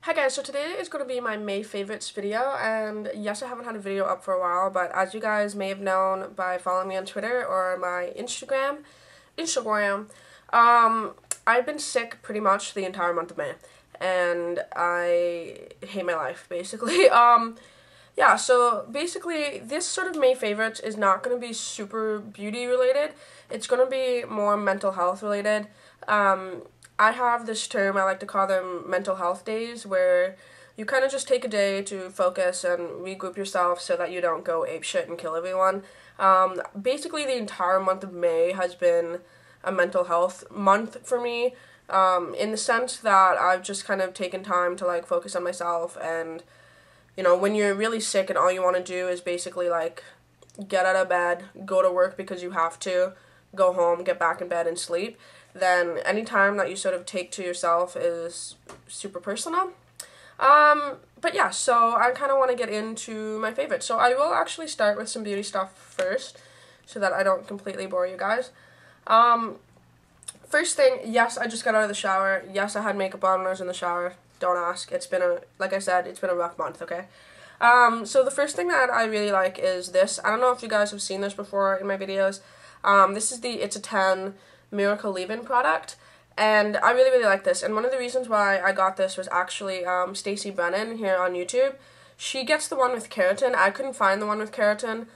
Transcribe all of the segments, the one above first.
Hi guys, so today is going to be my May favorites video, and yes, I haven't had a video up for a while, but as you guys may have known by following me on Twitter or my Instagram, I've been sick pretty much the entire month of May, and I hate my life, basically. Yeah, so basically, this sort of May favorites is not going to be super beauty related, it's going to be more mental health related. I have this term, I like to call them mental health days, where you kind of just take a day to focus and regroup yourself so that you don't go apeshit and kill everyone. Basically, the entire month of May has been a mental health month for me, in the sense that I've just kind of taken time to, like, focus on myself, and, you know, when you're really sick and all you want to do is basically, like, get out of bed, go to work because you have to, go home, get back in bed and sleep, then any time that you sort of take to yourself is super personal. But yeah, so I kind of want to get into my favorites. So I will actually start with some beauty stuff first, so that I don't completely bore you guys. First thing, yes, I just got out of the shower. Yes, I had makeup on when I was in the shower. Don't ask. It's been like I said, it's been a rough month, okay? So the first thing that I really like is this. I don't know if you guys have seen this before in my videos. This is the It's a 10 Miracle Leave-In product, and I really like this, and one of the reasons why I got this was actually Stacey Brennan here on YouTube. She gets the one with keratin. I couldn't find the one with keratin,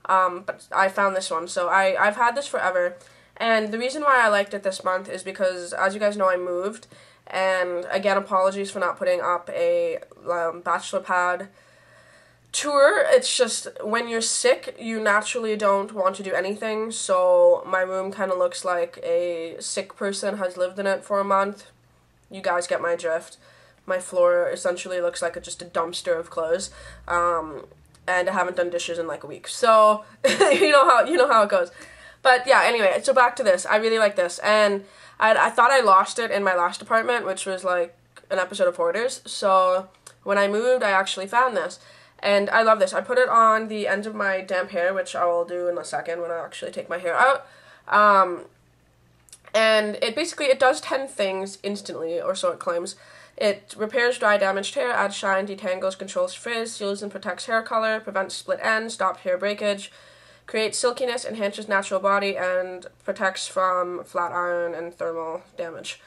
but I found this one, so I've had this forever, and the reason why I liked it this month is because, as you guys know, I moved, and again, apologies for not putting up a bachelor pad tour. It's just when you're sick, you naturally don't want to do anything, so my room kind of looks like a sick person has lived in it for a month. You guys get my drift. My floor essentially looks like just a dumpster of clothes, and I haven't done dishes in like a week, so you know how it goes. But yeah, anyway, so back to this. I really like this, and I thought I lost it in my last apartment, which was like an episode of Hoarders, so when I moved, I actually found this. And I love this. I put it on the ends of my damp hair, which I will do in a second when I actually take my hair out. And it does 10 things instantly, or so it claims. It repairs dry, damaged hair, adds shine, detangles, controls frizz, seals and protects hair color, prevents split ends, stops hair breakage, creates silkiness, enhances natural body, and protects from flat iron and thermal damage.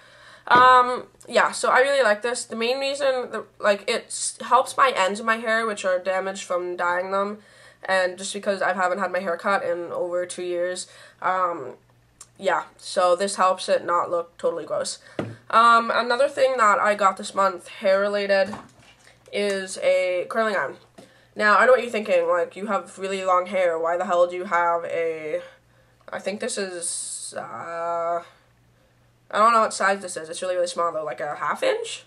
Yeah, so I really like this. The main reason, it helps my ends of my hair, which are damaged from dyeing them, and just because I haven't had my hair cut in over 2 years, yeah, so this helps it not look totally gross. Another thing that I got this month, hair-related, is a curling iron. Now, I know what you're thinking, like, you have really long hair, why the hell do you have I think this is, I don't know what size this is. It's really small though, like a ½ inch?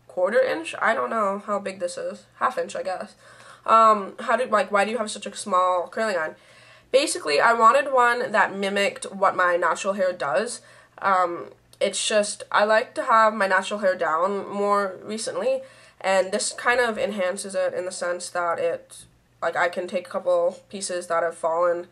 Quarter-inch? I don't know how big this is. ½ inch, I guess. Why do you have such a small curling iron? Basically, I wanted one that mimicked what my natural hair does. It's just, I like to have my natural hair down more recently, and this kind of enhances it in the sense that I can take a couple pieces that have fallen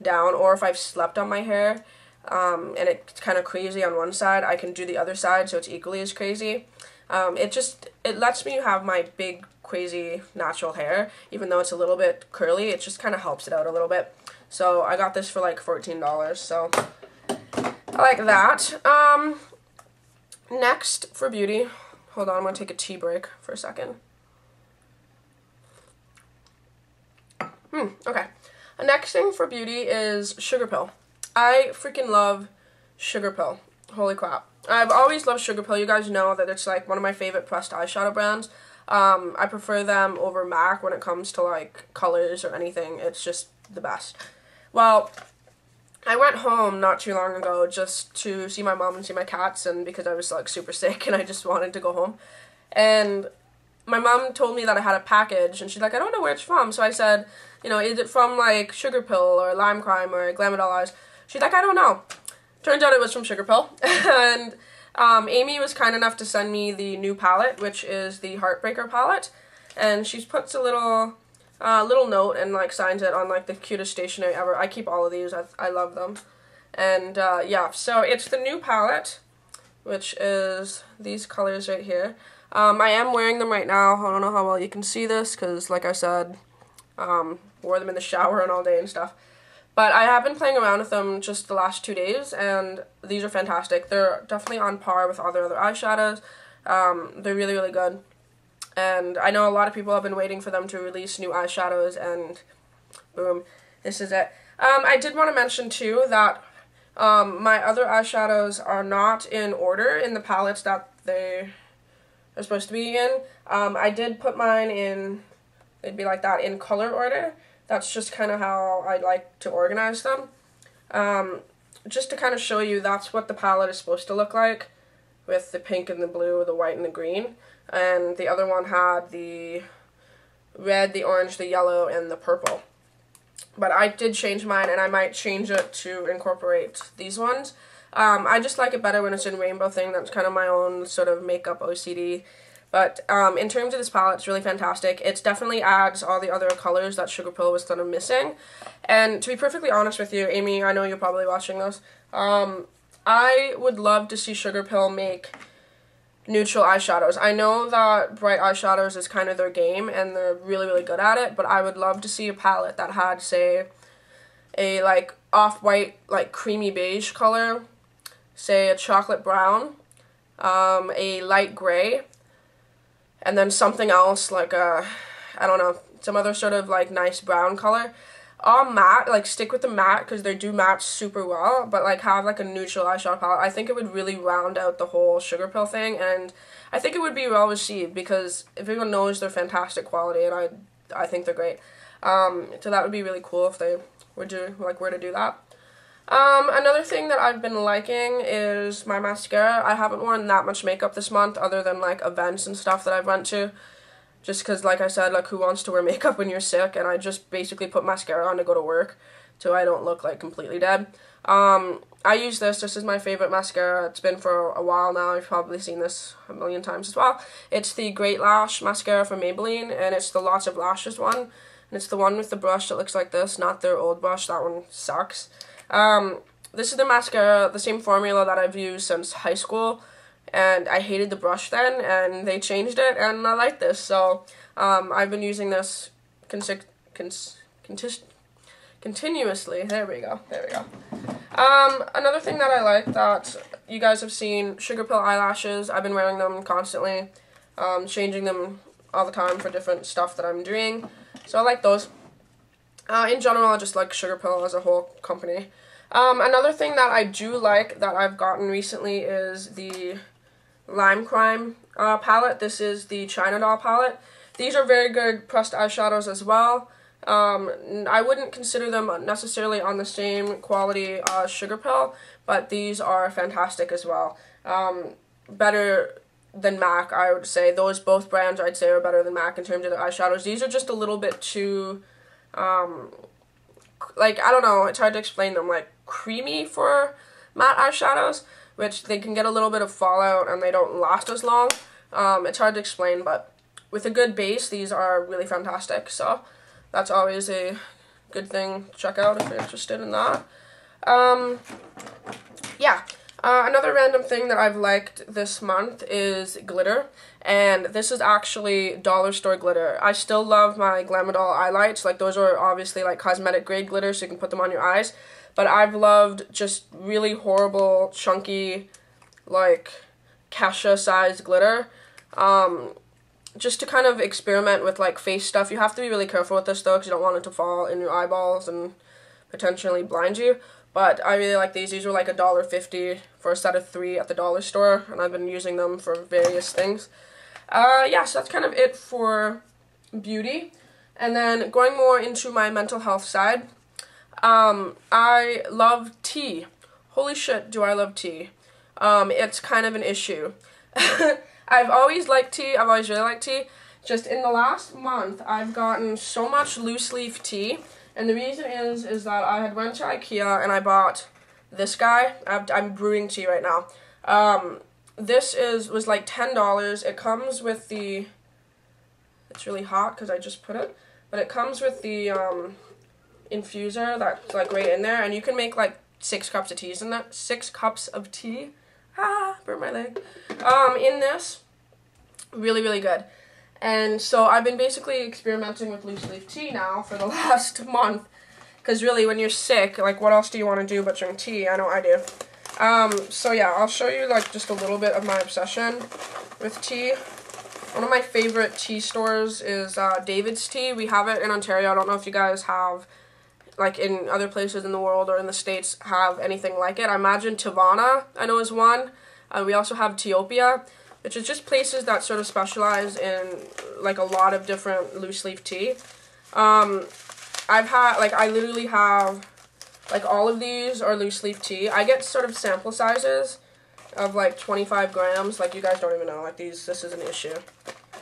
down, or if I've slept on my hair, and it's kind of crazy on one side, I can do the other side so it's equally as crazy. It lets me have my big, crazy, natural hair, even though it's a little bit curly, it just kind of helps it out a little bit. So I got this for like $14, so I like that. Next, for beauty, hold on, I'm going to take a tea break for a second. Okay. The next thing for beauty is Sugar Pill. I freaking love Sugar Pill. Holy crap. I've always loved Sugar Pill. You guys know that it's like one of my favorite pressed eyeshadow brands. I prefer them over MAC when it comes to like colors or anything. It's just the best. Well, I went home not too long ago just to see my mom and see my cats, and because I was like super sick and I just wanted to go home. And my mom told me that I had a package, and she's like, I don't know where it's from. So I said, you know, is it from like Sugar Pill or Lime Crime or Glam It All Eyes? She's like, I don't know. Turns out it was from Sugar Pill. And Amy was kind enough to send me the new palette, which is the Heartbreaker palette. And she puts a little note and like signs it on like the cutest stationery ever. I keep all of these. I love them. And yeah, so it's the new palette, which is these colors right here. I am wearing them right now. I don't know how well you can see this because, like I said, wore them in the shower and all day and stuff. But I have been playing around with them just the last 2 days, and these are fantastic. They're definitely on par with all their other eyeshadows. They're really, really good. And I know a lot of people have been waiting for them to release new eyeshadows, and boom, this is it. I did want to mention, too, that my other eyeshadows are not in order in the palettes that they are supposed to be in. I did put mine in, it'd be like that, in color order. That's just kind of how I like to organize them. Just to kind of show you, that's what the palette is supposed to look like, with the pink and the blue, the white and the green. And the other one had the red, the orange, the yellow, and the purple. But I did change mine, and I might change it to incorporate these ones. I just like it better when it's in rainbow thing. That's kind of my own sort of makeup OCD. But in terms of this palette, it's really fantastic. It definitely adds all the other colors that Sugar Pill was sort of missing. And to be perfectly honest with you, Amy, I know you're probably watching this, I would love to see Sugar Pill make neutral eyeshadows. I know that bright eyeshadows is kind of their game, and they're really, really good at it, but I would love to see a palette that had, say, a, like, off-white, like, creamy beige color, say, a chocolate brown, a light gray, and then something else, like a, I don't know, some other sort of, like, nice brown color. All matte, like, stick with the matte, because they do match super well, but, like, have, like, a neutral eyeshadow palette. I think it would really round out the whole Sugar Pill thing, and I think it would be well received, because everyone knows they're fantastic quality, and I think they're great. So that would be really cool if they were to do that. Another thing that I've been liking is my mascara. I haven't worn that much makeup this month, other than, like, events and stuff that I've went to. Just because, like I said, like, who wants to wear makeup when you're sick? And I just basically put mascara on to go to work, so I don't look, like, completely dead. I use this. This is my favorite mascara. It's been for a while now. You've probably seen this a million times as well. It's the Great Lash Mascara from Maybelline, and it's the Lots of Lashes one. And it's the one with the brush that looks like this, not their old brush. That one sucks. This is the mascara, the same formula that I've used since high school. And I hated the brush then, and they changed it, and I like this. So, I've been using this continuously. There we go. Another thing that I like that you guys have seen, Sugar Pill eyelashes. I've been wearing them constantly, changing them all the time for different stuff that I'm doing. So I like those. In general, I just like Sugar Pill as a whole company. Another thing that I do like that I've gotten recently is the Lime Crime palette. This is the China Doll palette. These are very good pressed eyeshadows as well. I wouldn't consider them necessarily on the same quality as Sugar Pill, but these are fantastic as well. Better than MAC, I would say. Both brands, I'd say, are better than MAC in terms of their eyeshadows. These are just a little bit too, like, I don't know, it's hard to explain them, like, creamy for matte eyeshadows, which they can get a little bit of fallout and they don't last as long. It's hard to explain, but with a good base, these are really fantastic, so that's always a good thing to check out if you're interested in that. Yeah. Another random thing that I've liked this month is glitter, and this is actually dollar store glitter. I still love my Glamadol eye lights. Like, those are obviously like cosmetic grade glitter, so you can put them on your eyes, but I've loved just really horrible, chunky, like, Kesha sized glitter, just to kind of experiment with, like, face stuff. You have to be really careful with this, though, because you don't want it to fall in your eyeballs and potentially blind you. But I really like these. These were like $1.50 for a set of 3 at the dollar store, and I've been using them for various things. Yeah, so that's kind of it for beauty. And then going more into my mental health side, I love tea. Holy shit, do I love tea. It's kind of an issue. I've always liked tea. I've always really liked tea. Just in the last month, I've gotten so much loose leaf tea. And the reason is that I had went to IKEA and I bought this guy. I'm brewing tea right now. This was like $10. It comes with the, it's really hot because I just put it, but it comes with the infuser that's like right in there, and you can make like 6 cups of tea in that. 6 cups of tea. Ah, burn my leg. In this, Really, really good. And so I've been basically experimenting with loose leaf tea now for the last month. Because really, when you're sick, like, what else do you want to do but drink tea? I know I do. So yeah, I'll show you, like, just a little bit of my obsession with tea. One of my favorite tea stores is David's Tea. We have it in Ontario. I don't know if you guys have, like, in other places in the world or in the States, have anything like it. I imagine Tivana, I know, is one. We also have Teopia, which is just places that sort of specialize in, like, a lot of different loose leaf tea. I literally have, like, all of these are loose leaf tea. I get sort of sample sizes of, like, 25 grams. Like, you guys don't even know, like, this is an issue.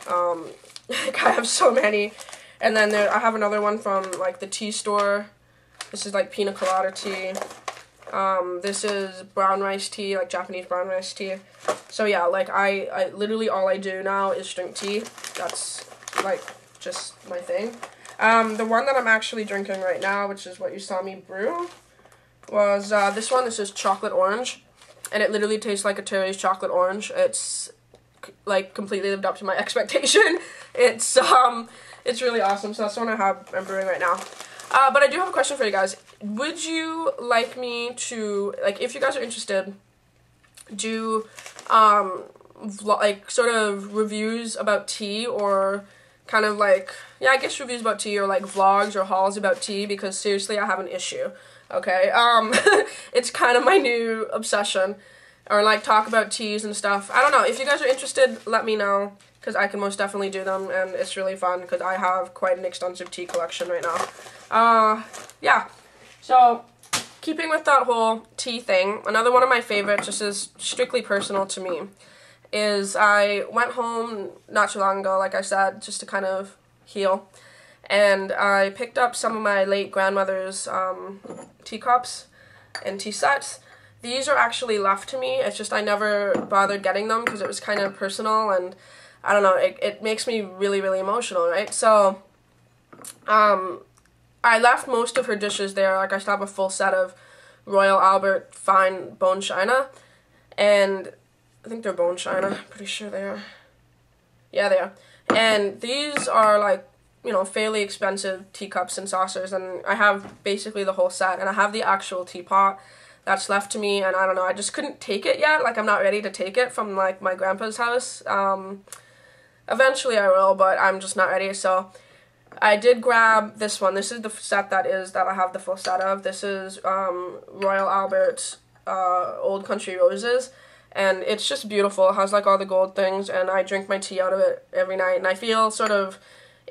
Like, I have so many. And then I have another one from, like, the tea store. This is, like, pina colada tea. This is brown rice tea, like, Japanese brown rice tea. So, yeah, like, I literally all I do now is drink tea. That's, like, just my thing. The one that I'm actually drinking right now, which is what you saw me brew, was this one. This is chocolate orange, and it literally tastes like a Terry's chocolate orange. It's, like, completely lived up to my expectation. It's really awesome. So that's the one I'm brewing right now. But I do have a question for you guys. Would you like me to, like, if you guys are interested, do like, sort of reviews about tea, or kind of, like, yeah, I guess reviews about tea, or, like, vlogs or hauls about tea, because seriously, I have an issue, okay? It's kind of my new obsession, or, like, talk about teas and stuff. I don't know, if you guys are interested, let me know, because I can most definitely do them, and it's really fun, because I have quite an extensive tea collection right now. Yeah, so, keeping with that whole tea thing, another one of my favorites, this is strictly personal to me, is I went home not too long ago, like I said, just to kind of heal, and I picked up some of my late grandmother's teacups and tea sets. These are actually left to me. It's just I never bothered getting them because it was kind of personal, and I don't know, it makes me really, really emotional, right? So I left most of her dishes there. Like, I still have a full set of Royal Albert fine bone china, and I think they're bone china. Pretty sure they are. Yeah, they are. And these are, like, you know, fairly expensive teacups and saucers, and I have basically the whole set, and I have the actual teapot that's left to me, and I don't know, I just couldn't take it yet. Like, I'm not ready to take it from, like, my grandpa's house. Eventually I will, but I'm just not ready. So I did grab this one. This is the set that I have the full set of. This is Royal Albert's Old Country Roses, and it's just beautiful. It has, like, all the gold things, and I drink my tea out of it every night, and I feel sort of,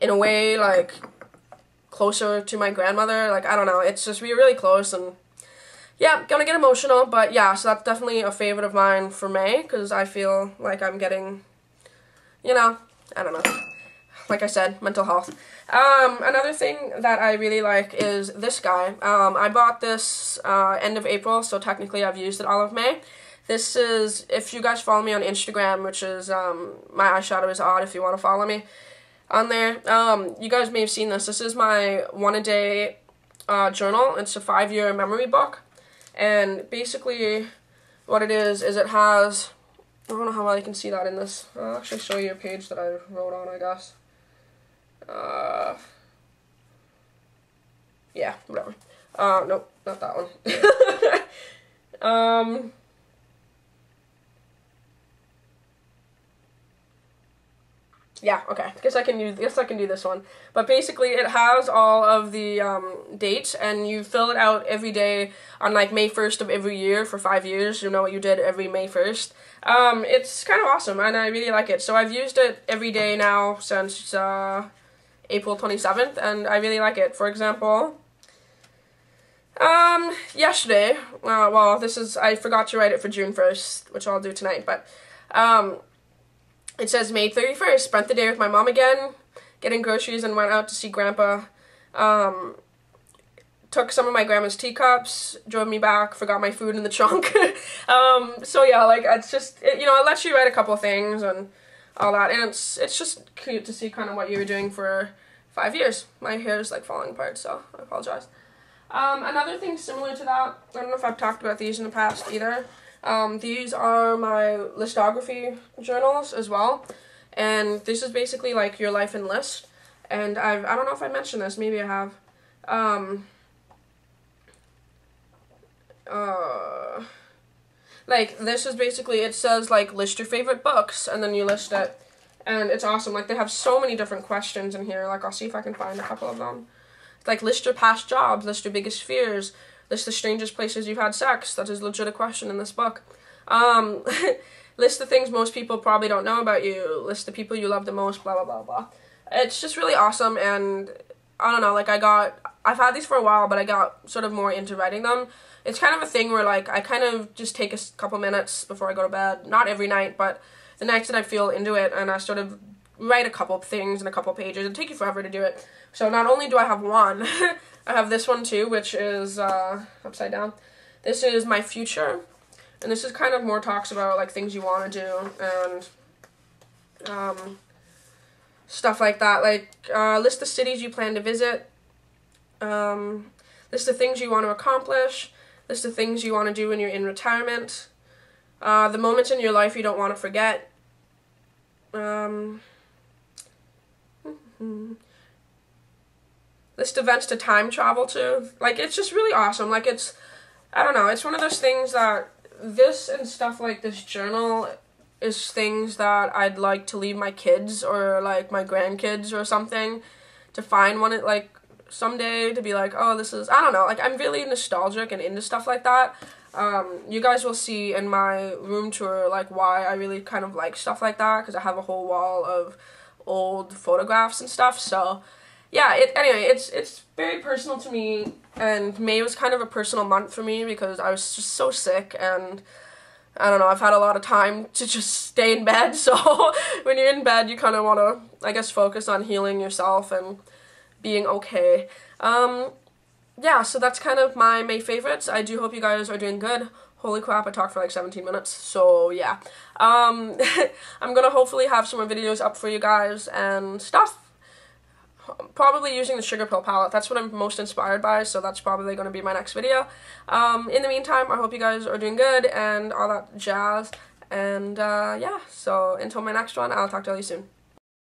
in a way, like, closer to my grandmother. Like, I don't know, it's just, we're really close, and yeah, gonna get emotional, but yeah, so that's definitely a favorite of mine for May, because I feel like I'm getting, you know, I don't know, like I said, mental health. Another thing that I really like is this guy. I bought this end of April, so technically I've used it all of May. This is, if you guys follow me on Instagram, which is Myeyeshadowisodd, if you want to follow me on there. You guys may have seen this. This is my one-a-day journal. It's a 5-year memory book. And basically what it is it has, I don't know how well you can see that in this. I'll actually show you a page that I wrote on, I guess. Yeah, whatever. Nope, not that one. Yeah, okay. Guess I can do this one. But basically, it has all of the dates, and you fill it out every day on, like, May 1st of every year for 5 years. You know what you did every May 1st. It's kind of awesome, and I really like it. So I've used it every day now since April 27th, and I really like it. For example, yesterday, well, I forgot to write it for June 1st, which I'll do tonight, but it says May 31st, spent the day with my mom again, getting groceries, and went out to see Grandpa. Took some of my grandma's teacups, drove me back, forgot my food in the trunk. So yeah, like, it's just, you know, it lets you write a couple things and all that, and it's just cute to see kind of what you were doing for 5 years. My hair is, like, falling apart, so I apologize. Another thing similar to that, I don't know if I've talked about these in the past either. These are my listography journals as well, And this is basically like your life and list. And I don't know if I mentioned this, maybe I have. Like, this is basically, it says, like, list your favorite books, and then you list it, and it's awesome. Like, they have so many different questions in here. Like, I'll see if I can find a couple of them. Like, list your past jobs, list your biggest fears, list the strangest places you've had sex. That is legit a question in this book. List the things most people probably don't know about you, list the people you love the most, blah, blah, blah, blah. It's just really awesome, and I don't know, like, I've had these for a while, but I got sort of more into writing them. It's kind of a thing where, like, I kind of just take a couple minutes before I go to bed, not every night, but the nights that I feel into it, and I sort of write a couple things in a couple pages. It'll take you forever to do it. So not only do I have one, I have this one too, which is upside down. This is my future, and this is kind of more talks about, like, things you want to do, and stuff like that. Like, list the cities you plan to visit, list the things you want to accomplish, list the things you want to do when you're in retirement, the moments in your life you don't want to forget, list events to time travel to. Like, it's just really awesome. Like, I don't know, it's one of those things that this and stuff like this journal is things that I'd like to leave my kids or, like, my grandkids or something to find one, like, someday to be like, oh, this is, I don't know, like, I'm really nostalgic and into stuff like that. You guys will see in my room tour, like, why I really kind of like stuff like that, because I have a whole wall of old photographs and stuff. So yeah, anyway, it's very personal to me, and May was kind of a personal month for me because I was just so sick, and I don't know, I've had a lot of time to just stay in bed. So when you're in bed, you kind of want to, I guess, focus on healing yourself and being okay. Yeah, so that's kind of my May favorites. I do hope you guys are doing good. Holy crap, I talked for like 17 minutes, so yeah. I'm gonna hopefully have some more videos up for you guys and stuff. Probably using the Sugar Pill palette. That's what I'm most inspired by, so that's probably gonna be my next video. In the meantime, I hope you guys are doing good and all that jazz. And yeah, so until my next one, I'll talk to you soon.